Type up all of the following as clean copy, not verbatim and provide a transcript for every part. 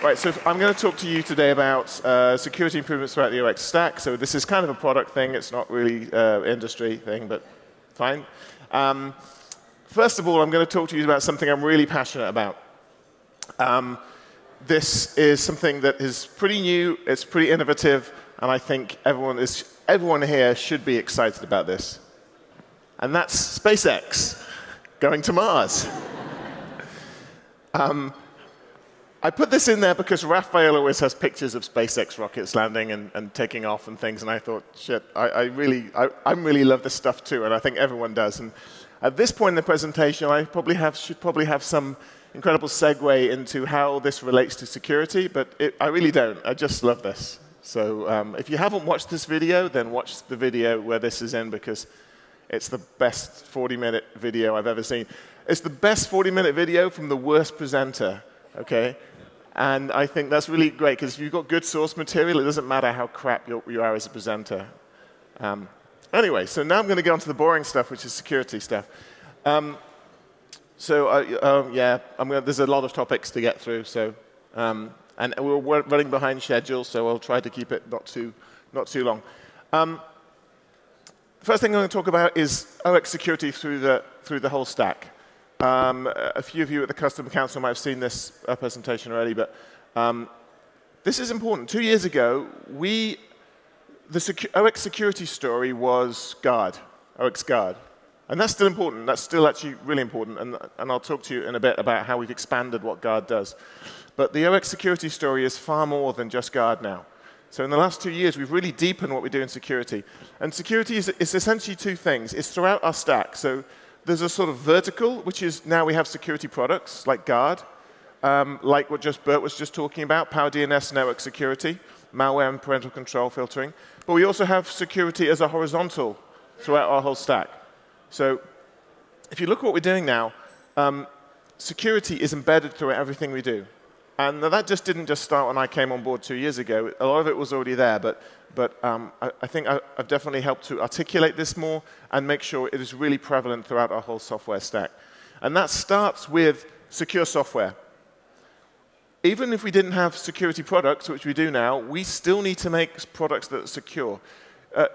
Right, so I'm going to talk to you today about security improvements throughout the OX stack. So this is kind of a product thing. It's not really an industry thing, but fine. First of all, I'm going to talk to you about something I'm really passionate about. This is something that is pretty new, it's pretty innovative, and I think everyone here should be excited about this. And that's SpaceX going to Mars. I put this in there because Raphael always has pictures of SpaceX rockets landing and taking off and things, and I thought, shit, I really love this stuff too, and I think everyone does. And at this point in the presentation, I should probably have some incredible segue into how this relates to security, but I really don't. I just love this. So if you haven't watched this video, then watch the video where this is in, because it's the best 40-minute video I've ever seen. It's the best 40-minute video from the worst presenter, okay? And I think that's really great, because if you've got good source material, it doesn't matter how crap you are as a presenter. Anyway, so now I'm going to get on to the boring stuff, which is security stuff. There's a lot of topics to get through, so, and we're running behind schedule, so I'll try to keep it not too long. The first thing I'm going to talk about is OX security through the whole stack. A few of you at the Customer Council might have seen this presentation already, but this is important. 2 years ago, the OX security story was Guard, OX Guard. And that's still important. That's still actually really important. And I'll talk to you in a bit about how we've expanded what Guard does. But the OX security story is far more than just Guard now. So in the last 2 years, we've really deepened what we do in security. And security is essentially two things. It's throughout our stack. So there's a sort of vertical, which is now we have security products like Guard, like what Bert was just talking about, Power DNS network security, malware and parental control filtering. But we also have security as a horizontal throughout our whole stack. So if you look at what we're doing now, security is embedded through everything we do. And that just didn't just start when I came on board 2 years ago. A lot of it was already there, but I think I've definitely helped to articulate this more and make sure it is really prevalent throughout our whole software stack. And that starts with secure software. Even if we didn't have security products, which we do now, we still need to make products that are secure.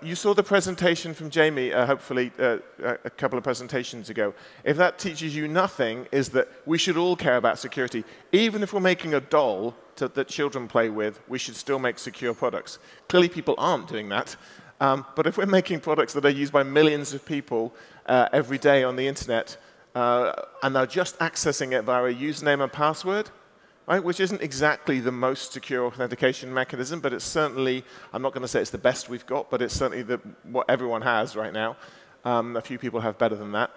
You saw the presentation from Jamie, hopefully, a couple of presentations ago. If that teaches you nothing, is that we should all care about security. Even if we're making a doll that children play with, we should still make secure products. Clearly, people aren't doing that. But if we're making products that are used by millions of people every day on the internet, and they're just accessing it via a username and password, right, which isn't exactly the most secure authentication mechanism, but it's certainly, I'm not going to say it's the best we've got, but it's certainly what everyone has right now. A few people have better than that.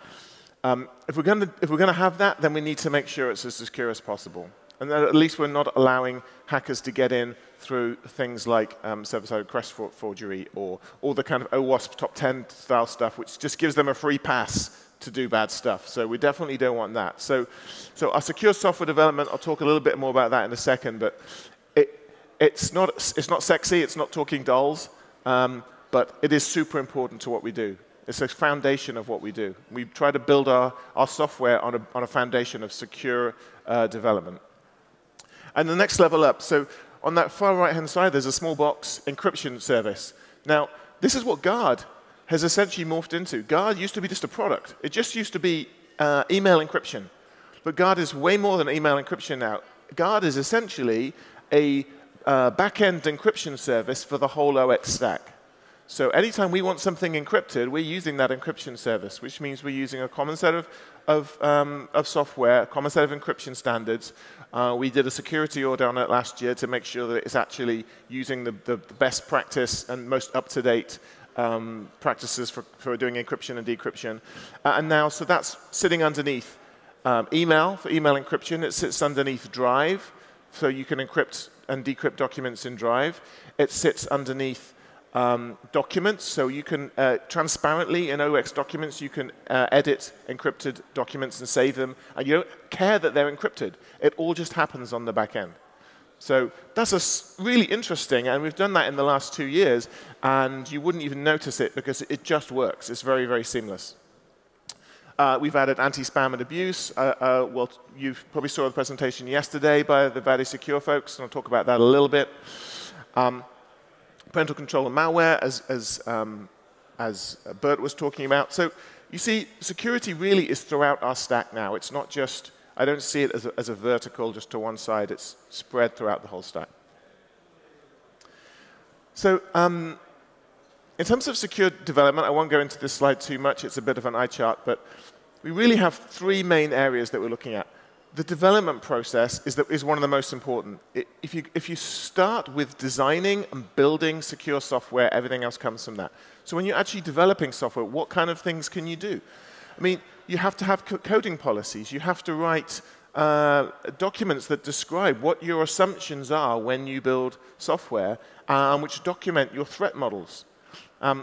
If we're going to have that, then we need to make sure it's as secure as possible. And that at least we're not allowing hackers to get in through things like server-side request forgery or all the kind of OWASP top 10 style stuff, which just gives them a free pass to do bad stuff. So we definitely don't want that. So our secure software development, I'll talk a little bit more about that in a second, but it's not sexy, it's not talking dolls, but it is super important to what we do. It's a foundation of what we do. We try to build our software on a foundation of secure development. And the next level up, so on that far right-hand side, there's a small box encryption service. Now, this is what Guard has essentially morphed into. Guard used to be just a product. It just used to be email encryption. But Guard is way more than email encryption now. Guard is essentially a back-end encryption service for the whole OX stack. So anytime we want something encrypted, we're using that encryption service, which means we're using a common set of software, a common set of encryption standards. We did a security audit on it last year to make sure that it's actually using the best practice and most up-to-date practices for doing encryption and decryption. And now, so that's sitting underneath email for email encryption. It sits underneath Drive, so you can encrypt and decrypt documents in Drive. It sits underneath documents, so you can transparently in OX documents, you can edit encrypted documents and save them, and you don't care that they're encrypted. It all just happens on the back end. So that's really interesting, and we've done that in the last 2 years, and you wouldn't even notice it because it just works. It's very, very seamless. we've added anti-spam and abuse. Well, you probably saw the presentation yesterday by the Very Secure folks, and I'll talk about that a little bit. Parental control and malware, as Bert was talking about. So you see, security really is throughout our stack now. It's not just, I don't see it as a vertical just to one side. It's spread throughout the whole stack. So in terms of secure development, I won't go into this slide too much. It's a bit of an eye chart, but we really have three main areas that we're looking at. The development process is one of the most important. If you start with designing and building secure software, everything else comes from that. So when you're actually developing software, what kind of things can you do? I mean, you have to have coding policies. You have to write documents that describe what your assumptions are when you build software, which document your threat models.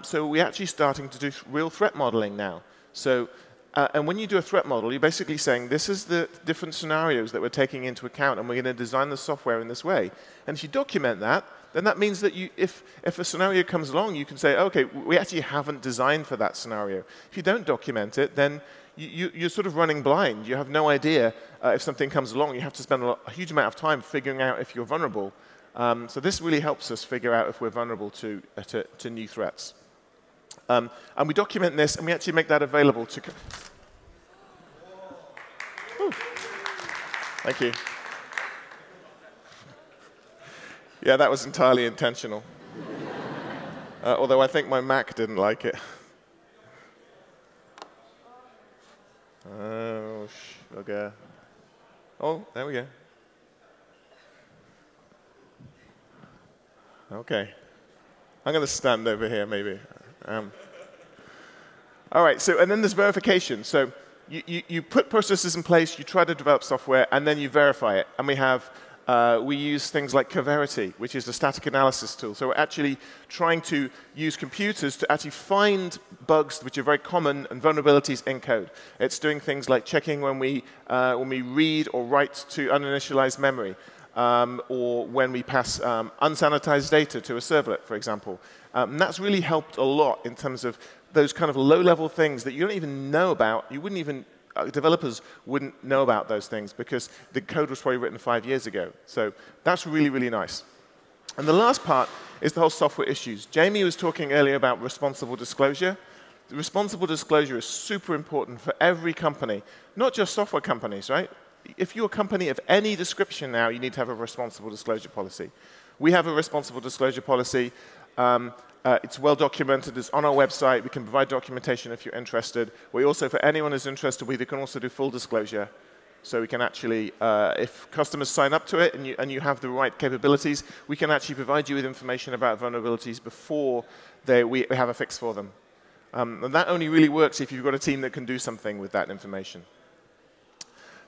So we're actually starting to do real threat modeling now. So, and when you do a threat model, you're basically saying, this is the different scenarios that we're taking into account, and we're going to design the software in this way. And if you document that, then that means that if a scenario comes along, you can say, OK, we actually haven't designed for that scenario. If you don't document it, then you're sort of running blind. You have no idea if something comes along. You have to spend a huge amount of time figuring out if you're vulnerable. So this really helps us figure out if we're vulnerable to new threats. And we document this, and we actually make that available to... Ooh. Thank you. Yeah, that was entirely intentional. Although I think my Mac didn't like it. Oh, sugar. Oh, there we go. OK. I'm going to stand over here, maybe. All right, so, and then there's verification. So you put processes in place, you try to develop software, and then you verify it. And we use things like Coverity, which is a static analysis tool. So we're actually trying to use computers to actually find bugs which are very common and vulnerabilities in code. It's doing things like checking when we read or write to uninitialized memory, or when we pass unsanitized data to a servlet, for example. And that's really helped a lot in terms of those kind of low-level things that you don't even know about. You wouldn't even developers wouldn't know about those things because the code was probably written 5 years ago. So that's really, really nice. And the last part is the whole software issues. Jamie was talking earlier about responsible disclosure. The responsible disclosure is super important for every company, not just software companies, right? If you're a company of any description now, you need to have a responsible disclosure policy. We have a responsible disclosure policy. It's well documented. It's on our website. We can provide documentation if you're interested. We also, for anyone who's interested, we can also do full disclosure. So we can actually, if customers sign up to it and you have the right capabilities, we can actually provide you with information about vulnerabilities before we have a fix for them. And that only really works if you've got a team that can do something with that information.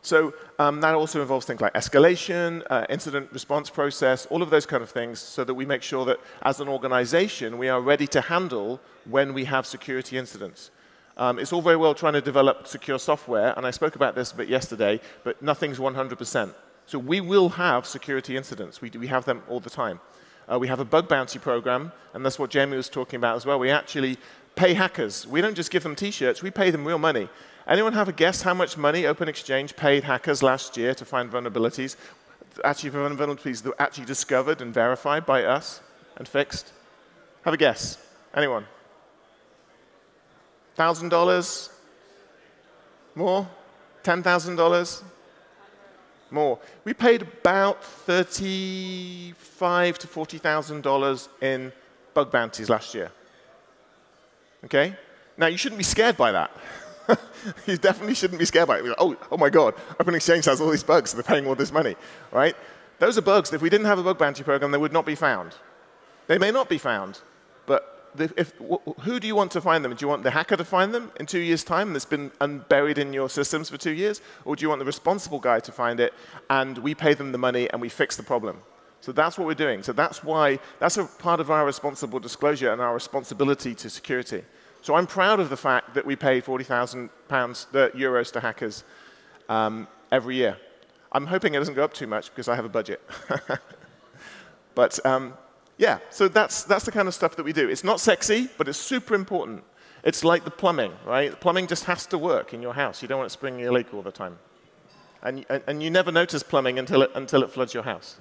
So that also involves things like escalation, incident response process, all of those kind of things, so that we make sure that as an organization, we are ready to handle when we have security incidents. It's all very well trying to develop secure software, and I spoke about this a bit yesterday, but nothing's 100%. So we will have security incidents. We have them all the time. We have a bug bounty program, and that's what Jamie was talking about as well. We actually pay hackers. We don't just give them T-shirts. We pay them real money. Anyone have a guess how much money Open-Xchange paid hackers last year to find vulnerabilities? Actually, vulnerabilities that were actually discovered and verified by us and fixed? Have a guess. Anyone? $1,000? More? $10,000? More. We paid about $35,000 to $40,000 in bug bounties last year. OK? Now, you shouldn't be scared by that. You definitely shouldn't be scared by it. Like, oh my God, Open-Xchange has all these bugs, so they're paying all this money, right? Those are bugs that if we didn't have a bug bounty program, they would not be found. They may not be found, but who do you want to find them? Do you want the hacker to find them in 2 years' time that's been unburied in your systems for 2 years? Or do you want the responsible guy to find it, and we pay them the money, and we fix the problem? So that's what we're doing. So that's a part of our responsible disclosure and our responsibility to security. So I'm proud of the fact that we pay €40,000 to hackers every year. I'm hoping it doesn't go up too much because I have a budget. But yeah, so that's the kind of stuff that we do. It's not sexy, but it's super important. It's like the plumbing, right? The plumbing just has to work in your house. You don't want it springing a leak all the time. And you never notice plumbing until it floods your house.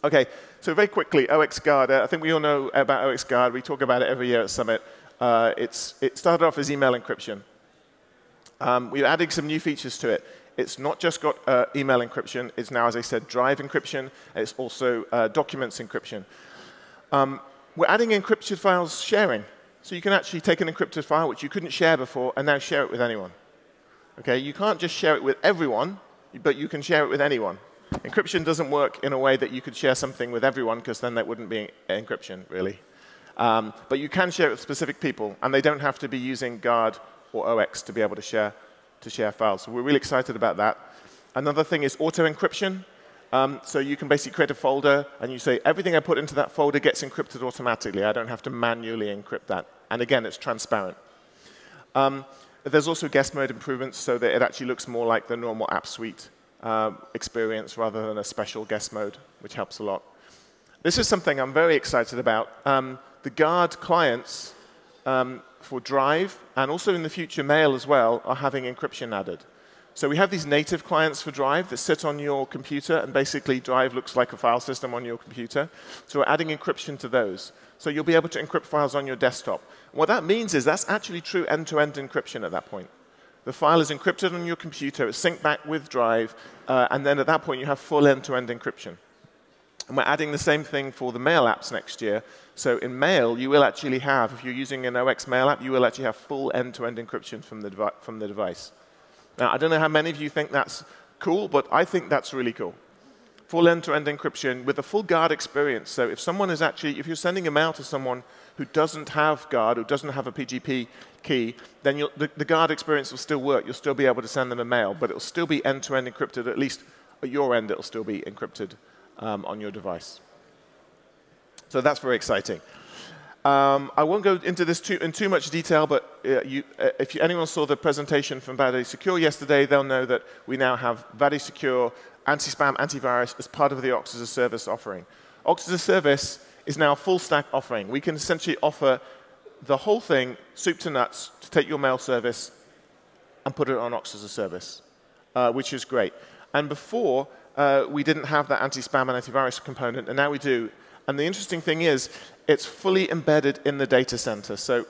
OK, so very quickly, OXGuard. I think we all know about OXGuard. We talk about it every year at Summit. It started off as email encryption. We're adding some new features to it. It's not just got email encryption. It's now, as I said, drive encryption. It's also documents encryption. We're adding encrypted files sharing. So you can actually take an encrypted file, which you couldn't share before, and now share it with anyone. Okay? You can't just share it with everyone, but you can share it with anyone. Encryption doesn't work in a way that you could share something with everyone, because then that wouldn't be encryption, really. But you can share it with specific people, and they don't have to be using Guard or OX to be able to share files. So we're really excited about that. Another thing is auto-encryption. So you can basically create a folder, and you say, everything I put into that folder gets encrypted automatically. I don't have to manually encrypt that. And again, it's transparent. There's also guest mode improvements, so that it actually looks more like the normal app suite experience rather than a special guest mode, which helps a lot. This is something I'm very excited about. The Guard clients for Drive, and also in the future Mail as well, are having encryption added. So we have these native clients for Drive that sit on your computer, and basically Drive looks like a file system on your computer. So we're adding encryption to those. So you'll be able to encrypt files on your desktop. What that means is that's actually true end-to-end encryption at that point. The file is encrypted on your computer, it's synced back with Drive, and then at that point you have full end-to-end encryption. And we're adding the same thing for the Mail apps next year. So in Mail, you will actually have, if you're using an OX Mail app, you will actually have full end-to-end encryption from the device. Now, I don't know how many of you think that's cool, but I think that's really cool. Full end-to-end encryption with a full Guard experience. So if someone is actually, if you're sending a mail to someone who doesn't have Guard, who doesn't have a PGP key, then the Guard experience will still work. You'll still be able to send them a mail, but it will still be end-to-end encrypted. At least at your end, it will still be encrypted on your device. So that's very exciting. I won't go into this in too much detail, but if anyone saw the presentation from Vade Secure yesterday, they'll know that we now have Vade Secure, anti-spam, antivirus as part of the Ox as a Service offering. Ox as a Service is now a full-stack offering. We can essentially offer the whole thing, soup to nuts, to take your mail service and put it on Ox as a Service, which is great. And before, we didn't have that anti-spam and antivirus component, and now we do. And the interesting thing is, it's fully embedded in the data center. So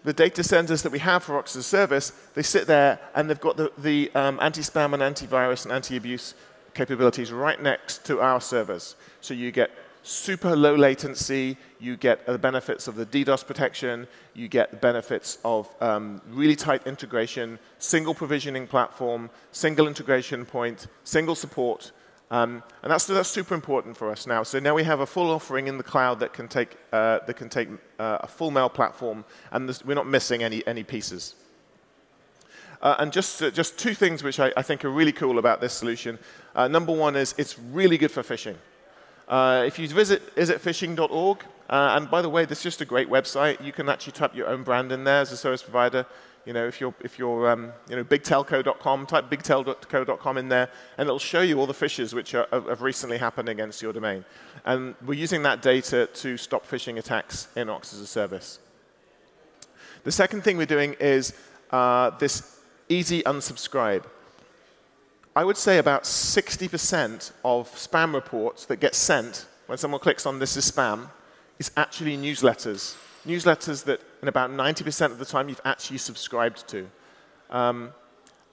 the data centers that we have for Ox as a Service, they sit there, and they've got the anti-spam and antivirus and anti-abuse capabilities right next to our servers. So you get super low latency, you get the benefits of the DDoS protection, you get the benefits of really tight integration, single provisioning platform, single integration point, single support. And that's super important for us now. So now we have a full offering in the cloud that can take a full mail platform, and we're not missing any pieces. And just two things which I think are really cool about this solution. Number one is it's really good for phishing. If you visit isitphishing.org, and by the way, this is just a great website. You can actually type your own brand in there as a service provider. You know, if you're bigtelco.com, type bigtelco.com in there, and it'll show you all the phishes which have recently happened against your domain. And we're using that data to stop phishing attacks in Ox as a Service. The second thing we're doing is this easy unsubscribe. I would say about 60% of spam reports that get sent when someone clicks on "this is spam" is actually newsletters. Newsletters that, in about 90% of the time, you've actually subscribed to.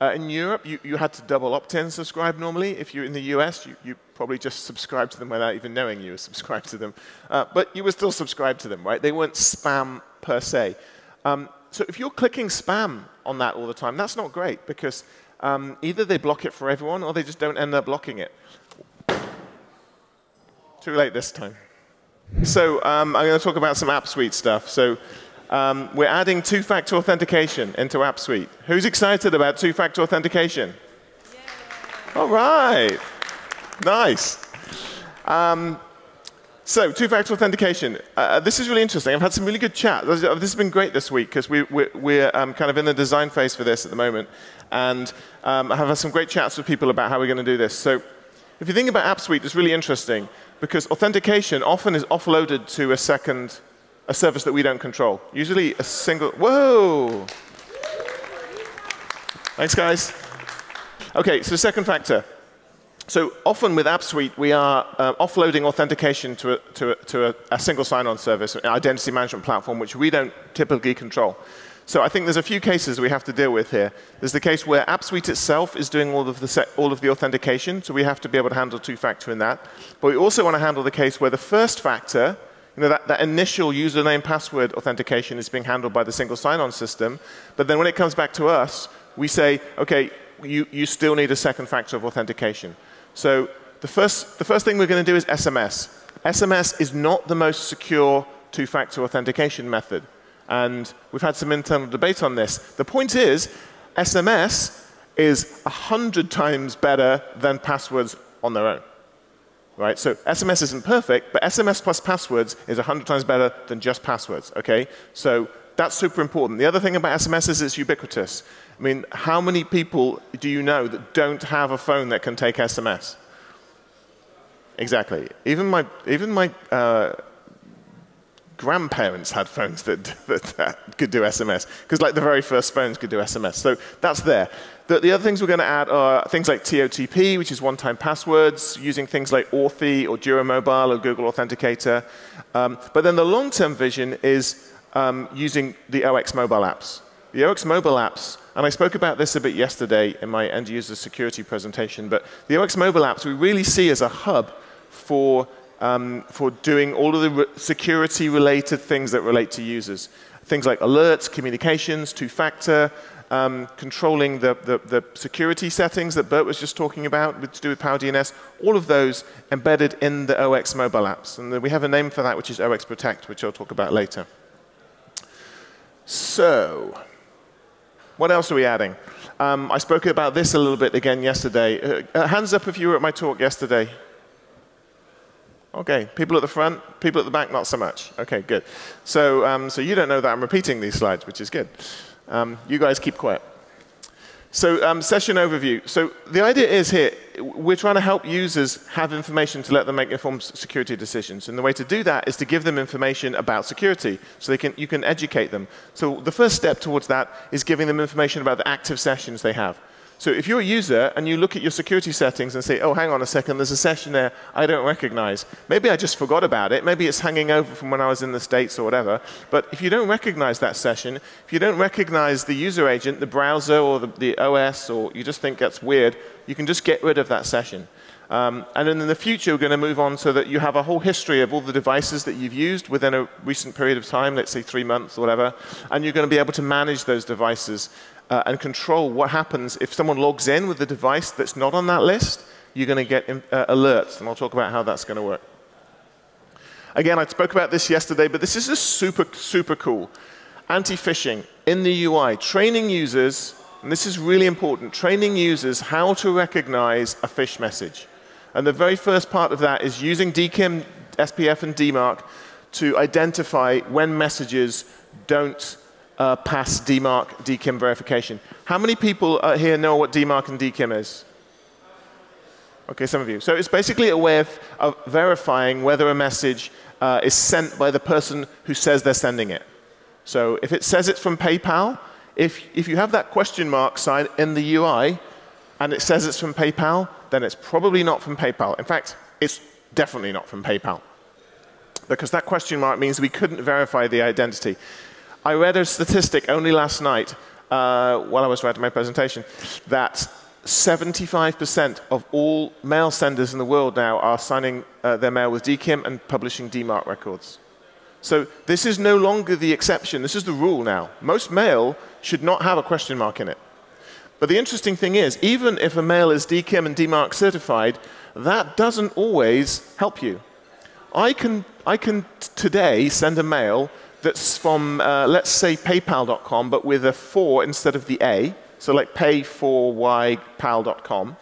In Europe, you had to double opt-in subscribe normally. If you're in the US, you probably just subscribed to them without even knowing you were subscribed to them. But you were still subscribed to them, right? They weren't spam per se. So if you're clicking spam on that all the time, that's not great, because either they block it for everyone, or they just don't end up blocking it. Too late this time. So I'm going to talk about some App Suite stuff. So we're adding two-factor authentication into App Suite. Who's excited about two-factor authentication? Yay. All right. Nice. So two-factor authentication. This is really interesting. I've had some really good chat. This has been great this week, because we're kind of in the design phase for this at the moment. And I have had some great chats with people about how we're going to do this. So if you think about App Suite, it's really interesting, because authentication often is offloaded to a second a service that we don't control. Usually a single, whoa! Thanks, guys. OK, so second factor. So often with AppSuite, we are offloading authentication to a single sign-on service, an identity management platform, which we don't typically control. So I think there's a few cases we have to deal with here. There's the case where AppSuite itself is doing all of the authentication, so we have to be able to handle two-factor in that. But we also want to handle the case where the first factor, that initial username password authentication is being handled by the single sign-on system. But then when it comes back to us, we say, OK, you still need a second factor of authentication. So the first thing we're going to do is SMS. SMS is not the most secure two-factor authentication method. And we've had some internal debate on this. The point is, SMS is 100 times better than passwords on their own. Right? So SMS isn't perfect, but SMS plus passwords is 100 times better than just passwords. Okay? So that's super important. The other thing about SMS is it's ubiquitous. I mean, how many people do you know that don't have a phone that can take SMS? Exactly. Even my grandparents had phones that could do SMS, because like the very first phones could do SMS. So that's there. The other things we're going to add are things like TOTP, which is one-time passwords, using things like Authy or Jira Mobile or Google Authenticator. But then the long-term vision is using the OX mobile apps. The OX mobile apps, and I spoke about this a bit yesterday in my end-user security presentation, but the OX mobile apps we really see as a hub for doing all of the security-related things that relate to users. Things like alerts, communications, two-factor, controlling the security settings that Bert was just talking about to do with Power DNS, all of those embedded in the OX mobile apps. And we have a name for that, which is OX Protect, which I'll talk about later. So what else are we adding? I spoke about this a little bit again yesterday. Hands up if you were at my talk yesterday. OK, people at the front, people at the back, not so much. OK, good. So you don't know that I'm repeating these slides, which is good. You guys keep quiet. So session overview. So the idea is here, we're trying to help users have information to let them make informed security decisions. And the way to do that is to give them information about security, so you can educate them. So the first step towards that is giving them information about the active sessions they have. So if you're a user and you look at your security settings and say, oh, hang on a second, there's a session there I don't recognize. Maybe I just forgot about it. Maybe it's hanging over from when I was in the States or whatever. But if you don't recognize that session, if you don't recognize the user agent, the browser or the OS, or you just think that's weird, you can just get rid of that session. And then in the future, we're going to move on so that you have a whole history of all the devices that you've used within a recent period of time, let's say 3 months or whatever, and you're going to be able to manage those devices and control what happens if someone logs in with a device that's not on that list. You're going to get alerts, and I'll talk about how that's going to work. Again, I spoke about this yesterday, but this is just super, super cool. Anti-phishing in the UI, training users, and this is really important, training users how to recognize a phish message. And the very first part of that is using DKIM, SPF, and DMARC to identify when messages don't pass DMARC, DKIM verification. How many people here know what DMARC and DKIM is? OK, some of you. So it's basically a way of verifying whether a message is sent by the person who says they're sending it. So if it says it's from PayPal, if you have that question mark sign in the UI and it says it's from PayPal, then it's probably not from PayPal. In fact, it's definitely not from PayPal, because that question mark means we couldn't verify the identity. I read a statistic only last night while I was writing my presentation that 75% of all mail senders in the world now are signing their mail with DKIM and publishing DMARC records. So this is no longer the exception. This is the rule now. Most mail should not have a question mark in it. But the interesting thing is, even if a mail is DKIM and DMARC certified, that doesn't always help you. I can today send a mail that's from, let's say, PayPal.com, but with a 4 instead of the A, so like pay4ypal.com.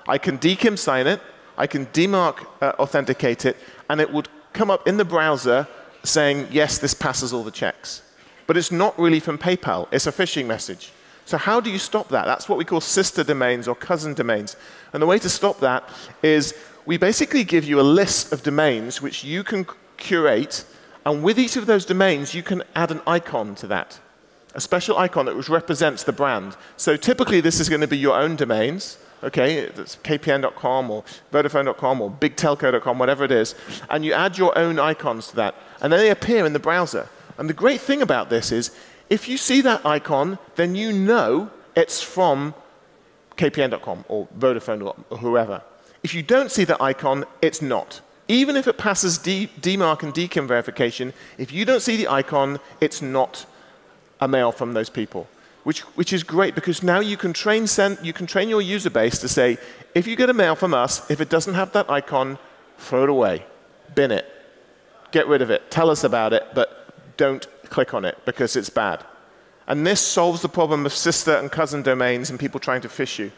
I can DKIM sign it, I can DMARC authenticate it, and it would come up in the browser saying, yes, this passes all the checks. But it's not really from PayPal. It's a phishing message. So how do you stop that? That's what we call sister domains or cousin domains. And the way to stop that is we basically give you a list of domains which you can curate And with each of those domains, you can add an icon to that, a special icon that represents the brand. So typically, this is going to be your own domains. Okay, that's kpn.com or vodafone.com or bigtelco.com, whatever it is. And you add your own icons to that. And then they appear in the browser. And the great thing about this is, if you see that icon, then you know it's from kpn.com or Vodafone or whoever. If you don't see that icon, it's not. Even if it passes DMARC and DKIM verification, if you don't see the icon, it's not a mail from those people. Which is great, because now you can train your user base to say, if you get a mail from us, if it doesn't have that icon, throw it away, bin it, get rid of it, tell us about it, but don't click on it because it's bad. And this solves the problem of sister and cousin domains and people trying to phish you.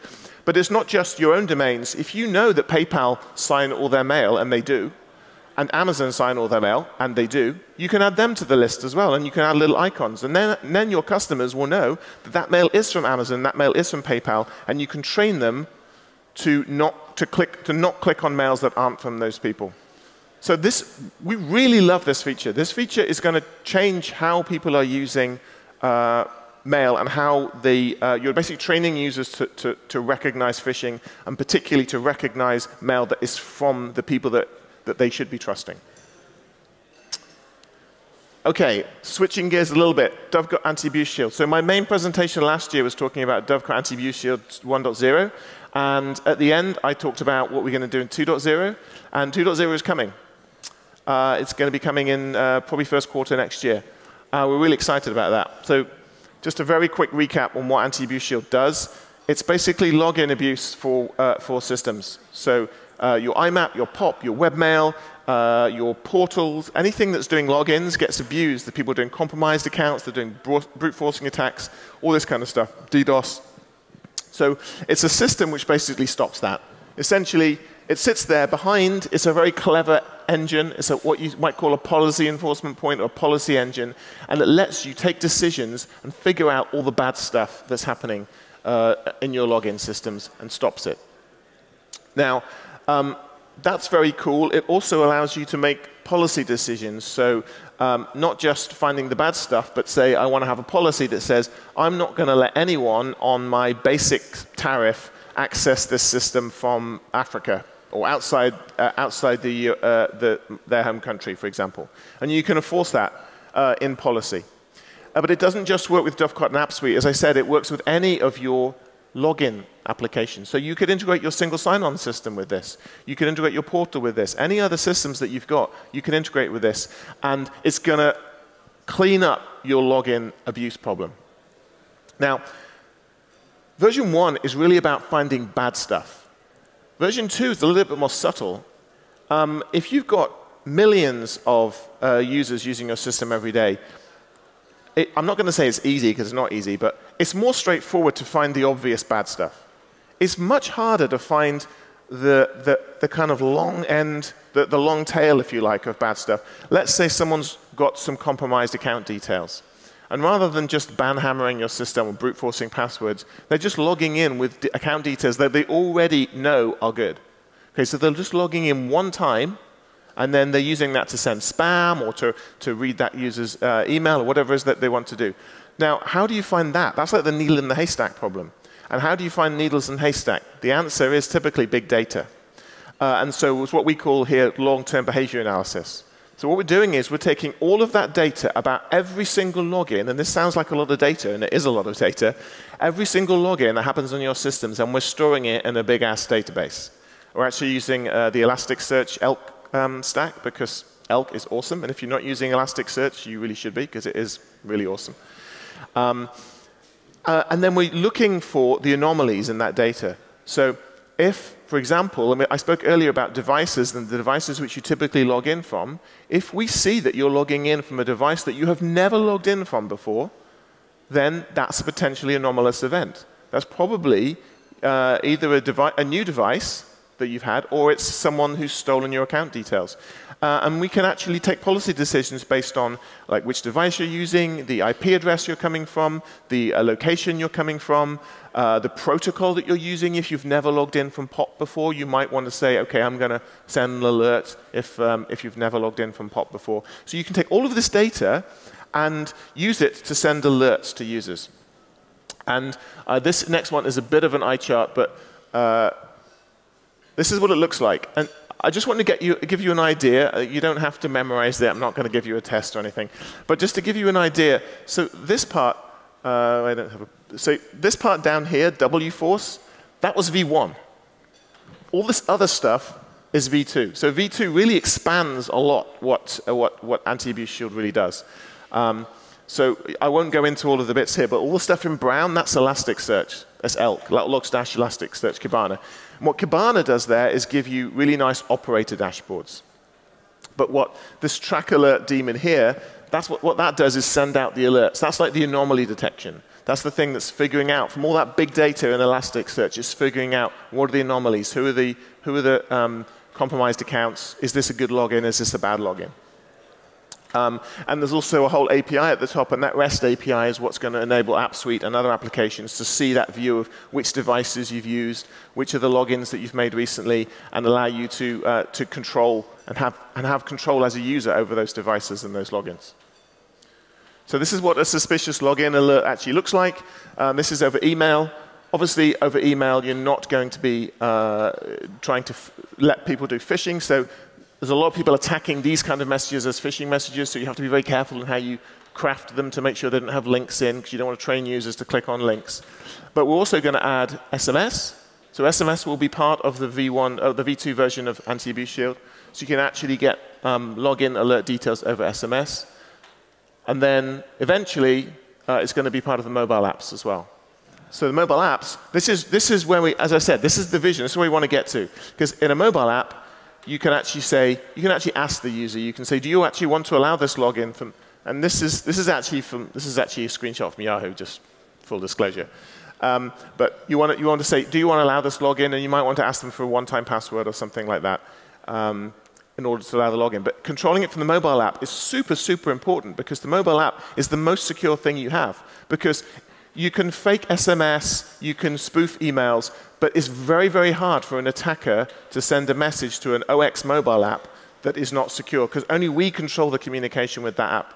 But it's not just your own domains. If you know that PayPal sign all their mail, and they do, and Amazon sign all their mail, and they do, you can add them to the list as well, and you can add little icons. And then your customers will know that that mail is from Amazon, that mail is from PayPal, and you can train them to not click on mails that aren't from those people. So we really love this feature. This feature is going to change how people are using mail and how you're basically training users to recognize phishing, and particularly to recognize mail that is from the people that they should be trusting. OK, switching gears a little bit, Dovecoat Anti-Abuse Shield. So my main presentation last year was talking about Dovecoat Anti-Abuse Shield 1.0. And at the end, I talked about what we're going to do in 2.0. And 2.0 is coming. It's going to be coming in probably first quarter next year. We're really excited about that. So just a very quick recap on what Anti-Abuse Shield does. It's basically login abuse for systems. So your IMAP, your POP, your webmail, your portals, anything that's doing logins gets abused. The people are doing compromised accounts, they're doing brute forcing attacks, all this kind of stuff, DDoS. So it's a system which basically stops that. Essentially, it sits there behind. It's a very clever engine. It's what you might call a policy enforcement point or a policy engine. And it lets you take decisions and figure out all the bad stuff that's happening in your login systems and stops it. Now, that's very cool. It also allows you to make policy decisions. So not just finding the bad stuff, but say, I want to have a policy that says, I'm not going to let anyone on my basic tariff access this system from Africa or outside their home country, for example. And you can enforce that in policy. But it doesn't just work with Dovecoat and AppSuite. As I said, it works with any of your login applications. So you could integrate your single sign-on system with this. You can integrate your portal with this. Any other systems that you've got, you can integrate with this. And it's going to clean up your login abuse problem. Now, version 1 is really about finding bad stuff. Version 2 is a little bit more subtle. If you've got millions of users using your system every day, I'm not going to say it's easy, because it's not easy, but it's more straightforward to find the obvious bad stuff. It's much harder to find the kind of long end, the long tail, if you like, of bad stuff. Let's say someone's got some compromised account details. And rather than just ban-hammering your system or brute-forcing passwords, they're just logging in with account details that they already know are good. Okay, so they're just logging in one time, and then they're using that to send spam or to read that user's email or whatever it is that they want to do. Now, how do you find that? That's like the needle in the haystack problem. And how do you find needles in haystack? The answer is typically big data. And so it's what we call here long-term behavior analysis. So what we're doing is we're taking all of that data about every single login, and this sounds like a lot of data, and it is a lot of data, every single login that happens on your systems, and we're storing it in a big-ass database. We're actually using the Elasticsearch ELK stack, because ELK is awesome, and if you're not using Elasticsearch, you really should be, because it is really awesome. And then we're looking for the anomalies in that data. So if, for example, I spoke earlier about devices and the devices which you typically log in from. If we see that you're logging in from a device that you have never logged in from before, then that's a potentially anomalous event. That's probably either a new device that you've had, or it's someone who's stolen your account details. And we can actually take policy decisions based on like which device you're using, the IP address you're coming from, the location you're coming from, the protocol that you're using. If you've never logged in from POP before, you might want to say, OK, I'm going to send an alert if you've never logged in from POP before. So you can take all of this data and use it to send alerts to users. And this next one is a bit of an eye chart, but this is what it looks like. And I just want to give you an idea. You don't have to memorize that. I'm not going to give you a test or anything. But just to give you an idea, so this part, I don't have a, so this part down here, W-force, that was V1. All this other stuff is V2. So V2 really expands a lot what Anti-Abuse Shield really does. So I won't go into all of the bits here, but all the stuff in brown, that's Elasticsearch. That's ELK, logs-Elasticsearch Kibana. And what Kibana does there is give you really nice operator dashboards. But what this track alert daemon here, that's what that does is send out the alerts. That's like the anomaly detection. That's the thing that's figuring out, from all that big data in Elasticsearch, it's figuring out what are the anomalies, who are the compromised accounts, is this a good login, is this a bad login? And there's also a whole API at the top, and that REST API is what's going to enable AppSuite and other applications to see that view of which devices you've used, which are the logins that you've made recently, and allow you to control and have control as a user over those devices and those logins. So this is what a suspicious login alert actually looks like. This is over email. Obviously, over email, you're not going to be trying to let people do phishing. So there's a lot of people attacking these kind of messages as phishing messages, so you have to be very careful in how you craft them to make sure they don't have links in, because you don't want to train users to click on links. But we're also going to add SMS. So SMS will be part of the V2 version of Anti-Abuse Shield. So you can actually get login alert details over SMS. And then eventually, it's going to be part of the mobile apps as well. So the mobile apps, this is where we, as I said, this is the vision. This is where we want to get to. Because in a mobile app, you can actually say, you can actually ask the user. You can say, do you actually want to allow this login from? And this is actually a screenshot from Yahoo, just full disclosure. But you want to say, do you want to allow this login? And you might want to ask them for a one-time password or something like that in order to allow the login. But controlling it from the mobile app is super, super important, because the mobile app is the most secure thing you have. Because you can fake SMS, you can spoof emails, but it's very, very hard for an attacker to send a message to an OX mobile app that is not secure, because only we control the communication with that app.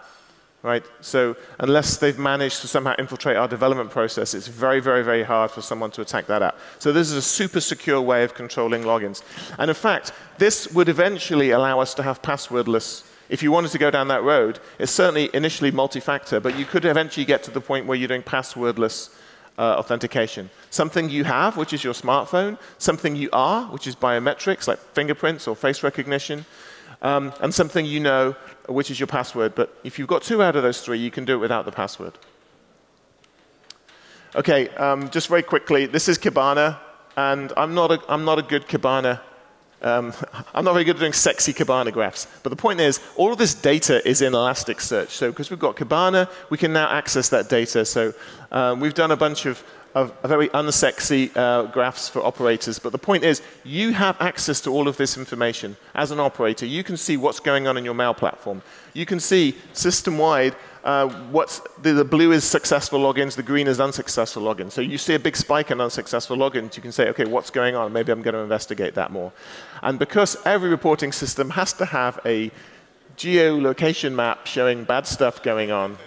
Right? So unless they've managed to somehow infiltrate our development process, it's very, very, very hard for someone to attack that app. So this is a super secure way of controlling logins. And in fact, this would eventually allow us to have passwordless. If you wanted to go down that road, it's certainly initially multi-factor, but you could eventually get to the point where you're doing passwordless authentication. Something you have, which is your smartphone, something you are, which is biometrics, like fingerprints or face recognition, and something you know, which is your password. But if you've got two out of those three, you can do it without the password. OK, just very quickly, this is Kibana. And I'm not a good Kibana. I'm not very good at doing sexy Kibana graphs. But the point is, all of this data is in Elasticsearch. So because we've got Kibana, we can now access that data. So we've done a bunch of very unsexy graphs for operators. But the point is, you have access to all of this information as an operator. You can see what's going on in your mail platform. You can see system-wide the blue is successful logins, the green is unsuccessful logins. So you see a big spike in unsuccessful logins, you can say, OK, what's going on? Maybe I'm going to investigate that more. And because every reporting system has to have a geolocation map showing bad stuff going on,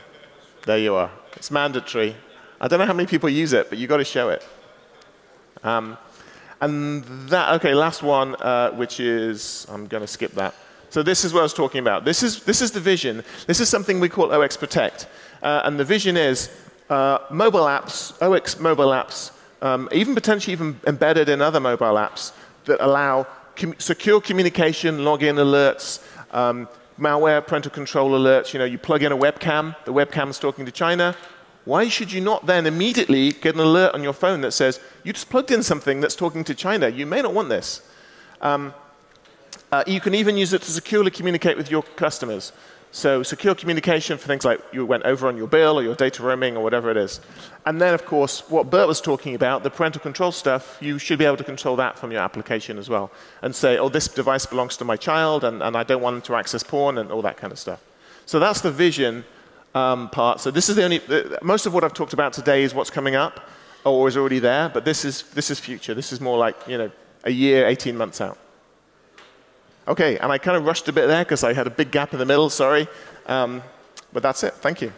there you are. It's mandatory. I don't know how many people use it, but you've got to show it. And that, OK, last one, which is, I'm going to skip that. So this is what I was talking about. This is the vision. This is something we call OX Protect. And the vision is mobile apps, OX mobile apps, even potentially even embedded in other mobile apps that allow secure communication, login alerts, malware, parental control alerts. You know, you plug in a webcam, the webcam's talking to China. Why should you not then immediately get an alert on your phone that says, you just plugged in something that's talking to China. You may not want this. You can even use it to securely communicate with your customers. So secure communication for things like you went over on your bill or your data roaming or whatever it is. And then, of course, what Bert was talking about, the parental control stuff, you should be able to control that from your application as well. And say, oh, this device belongs to my child, and I don't want them to access porn and all that kind of stuff. So that's the vision part. So this is the only, most of what I've talked about today is what's coming up or is already there, but this is future. This is more like, a year, 18 months out. OK, and I kind of rushed a bit there because I had a big gap in the middle, sorry. But that's it. Thank you.